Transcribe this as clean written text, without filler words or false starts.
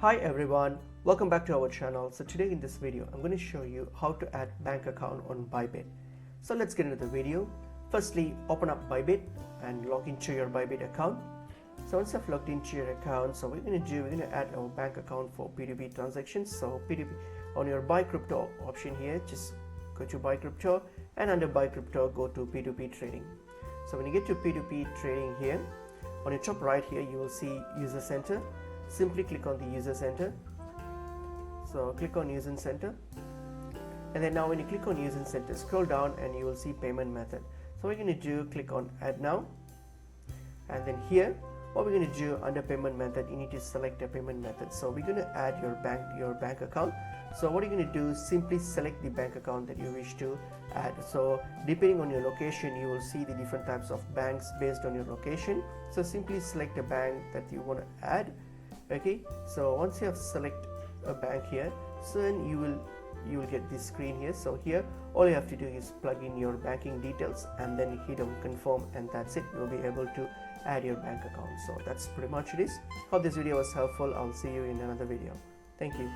Hi everyone, welcome back to our channel. So today in this video I'm going to show you how to add bank account on Bybit. So let's get into the video. Firstly, open up Bybit and log into your Bybit account. So once I've logged into your account, so we're going to add our bank account for P2P transactions. So P2P, on your buy crypto option here, just go to buy crypto, and under buy crypto go to P2P trading. So when you get to P2P trading here, on your top right here you will see user center. Simply click on the user center. So click on user center, and then now when you click on user center, scroll down and you will see payment method. So what we're going to do, click on add now, and then here what we're going to do, under payment method you need to select a payment method. So we're going to add your bank account. So what you're going to do, simply select the bank account that you wish to add. So depending on your location, you will see the different types of banks based on your location. So simply select a bank that you want to add. Okay, so once you have select a bank here, so then you will get this screen here. So here all you have to do is plug in your banking details and then hit on confirm, and that's it. You'll be able to add your bank account. So that's pretty much it is. Hope this video was helpful. I'll see you in another video. Thank you.